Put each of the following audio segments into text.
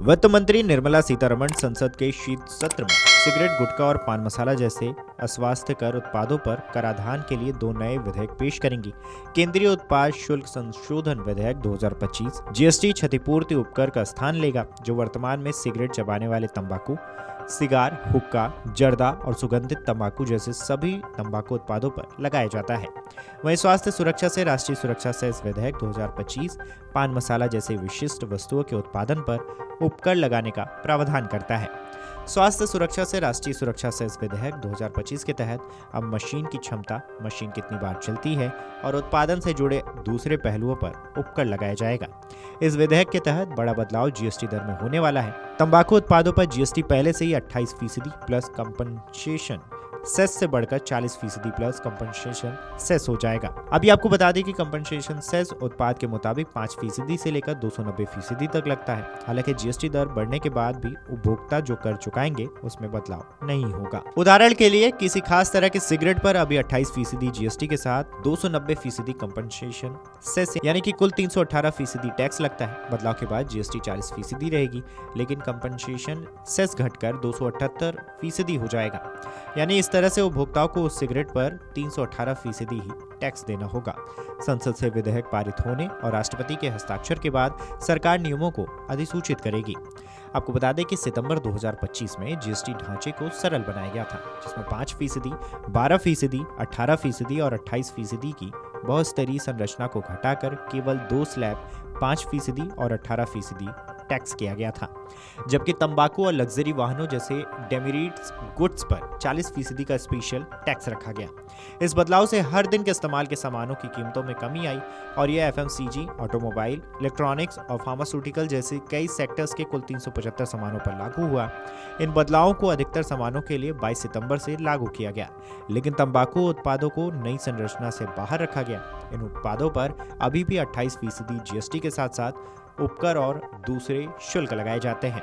वित्त मंत्री निर्मला सीतारमण संसद के शीत सत्र में सिगरेट, गुटखा और पान मसाला जैसे अस्वास्थ्यकर उत्पादों पर कराधान के लिए 2 नए विधेयक पेश करेंगी। केंद्रीय उत्पाद शुल्क संशोधन विधेयक 2025 जीएसटी क्षतिपूर्ति उपकर का स्थान लेगा, जो वर्तमान में सिगरेट, चबाने वाले तंबाकू, सिगार, हुक्का, जर्दा और सुगंधित तंबाकू जैसे सभी तंबाकू उत्पादों पर लगाया जाता है। वहीं स्वास्थ्य सुरक्षा से राष्ट्रीय सुरक्षा सेस विधेयक 2025 पान मसाला जैसे विशिष्ट वस्तुओं के उत्पादन पर उपकर लगाने का प्रावधान करता है। स्वास्थ्य सुरक्षा से राष्ट्रीय सुरक्षा सेस विधेयक 2025 के तहत अब मशीन की क्षमता, मशीन कितनी बार चलती है और उत्पादन से जुड़े दूसरे पहलुओं पर उपकर लगाया जाएगा। इस विधेयक के तहत बड़ा बदलाव जीएसटी दर में होने वाला है। तंबाकू उत्पादों पर जीएसटी पहले से ही 28% प्लस कंपनसेशन सेस से बढ़कर 40% प्लस कंपनसेशन सेस हो जाएगा। अभी आपको बता दें कि कंपनसेशन सेस उत्पाद के मुताबिक 5% से लेकर 290% तक लगता है। हालांकि जीएसटी दर बढ़ने के बाद भी उपभोक्ता जो कर चुकाएंगे उसमें बदलाव नहीं होगा। उदाहरण के लिए किसी खास तरह के सिगरेट पर अभी 28% जीएसटी के साथ 290% कंपनसेशन सेस यानी कि कुल 318% टैक्स लगता है। बदलाव के बाद जीएसटी 40% रहेगी, लेकिन कंपनसेशन सेस घटकर 278% हो जाएगा। यानी इस तरह से उपभोक्ताओं को उस सिगरेट पर 318% ही टैक्स देना होगा। संसद से विधेयक पारित होने और राष्ट्रपति के हस्ताक्षर के बाद सरकार नियमों को अधिसूचित करेगी। आपको बता दें कि सितंबर 2025 में जीएसटी ढांचे को सरल बनाया गया था, जिसमें 5%, 12%, 18% और 28% की बहुस्तरीय संरचना को घटाकर केवल 2 स्लैब 5% और 18% टैक्स किया गया था। जबकि तंबाकू और लग्जरी वाहनों जैसे डेमेरिट्स गुड्स पर 40% का स्पेशल टैक्स रखा गया। इस बदलाव से हर दिन के इस्तेमाल के सामानों की कीमतों में कमी आई और यह एफएमसीजी, ऑटोमोबाइल, इलेक्ट्रॉनिक्स और फार्मास्यूटिकल जैसे कई सेक्टर्स के कुल 375 सामानों पर लागू हुआ। इन बदलावों को अधिकतर सामानों के लिए 22 सितंबर से लागू किया गया, लेकिन तंबाकू उत्पादों को नई संरचना से बाहर रखा गया। इन उत्पादों पर अभी भी 28% जीएसटी के साथ साथ उपकर और दूसरे शुल्क लगाए जाते हैं।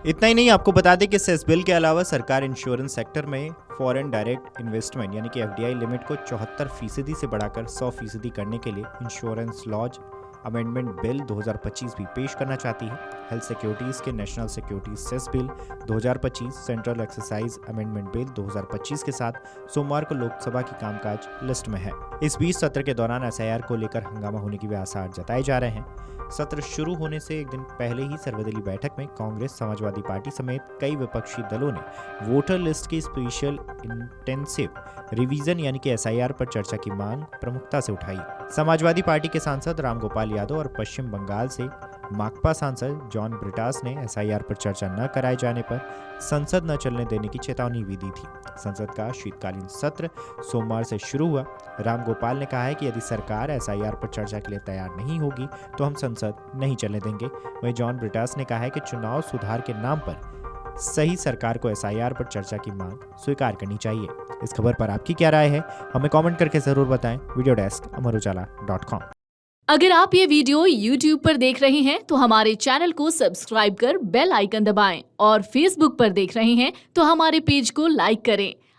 इतना ही नहीं, आपको बता दें कि सेस बिल के अलावा सरकार इंश्योरेंस सेक्टर में फॉरेन डायरेक्ट इन्वेस्टमेंट यानी कि एफडीआई लिमिट को 74% से बढ़ाकर 100% करने के लिए इंश्योरेंस लॉज अमेंडमेंट बिल 2025 भी पेश करना चाहती है। हेल्थ सिक्योरिटीज के national security cess bill 2025, central excise amendment bill 2025 के साथ सोमवार को लोकसभा की कामकाज लिस्ट में है। इस बीच सत्र के दौरान एसआईआर को लेकर हंगामा होने की भी आसार जताए जा रहे हैं। सत्र शुरू होने से एक दिन पहले ही सर्वदलीय बैठक में कांग्रेस, समाजवादी पार्टी समेत कई विपक्षी दलों ने वोटर लिस्ट की स्पेशल इंटेंसिव रिवीजन यानी कि एसआईआर पर चर्चा की मांग प्रमुखता से उठाई। समाजवादी पार्टी के सांसद रामगोपाल यादव और पश्चिम बंगाल से माकपा सांसद जॉन ब्रिटास ने एसआईआर पर चर्चा न कराए जाने पर संसद न चलने देने की चेतावनी भी दी थी। संसद का शीतकालीन सत्र सोमवार से शुरू हुआ। रामगोपाल ने कहा है कि यदि सरकार एसआईआर पर चर्चा के लिए तैयार नहीं होगी तो हम संसद नहीं चलने देंगे। वहीं जॉन ब्रिटास ने कहा है कि चुनाव सुधार के नाम पर सही सरकार को एसआईआर पर चर्चा की मांग स्वीकार करनी चाहिए। इस खबर पर आपकी क्या राय है, हमें कमेंट करके जरूर बताएं। Video desk amarujala.com। अगर आप ये वीडियो YouTube पर देख रहे हैं तो हमारे चैनल को सब्सक्राइब कर बेल आइकन दबाएं और Facebook पर देख रहे हैं तो हमारे पेज को लाइक करें।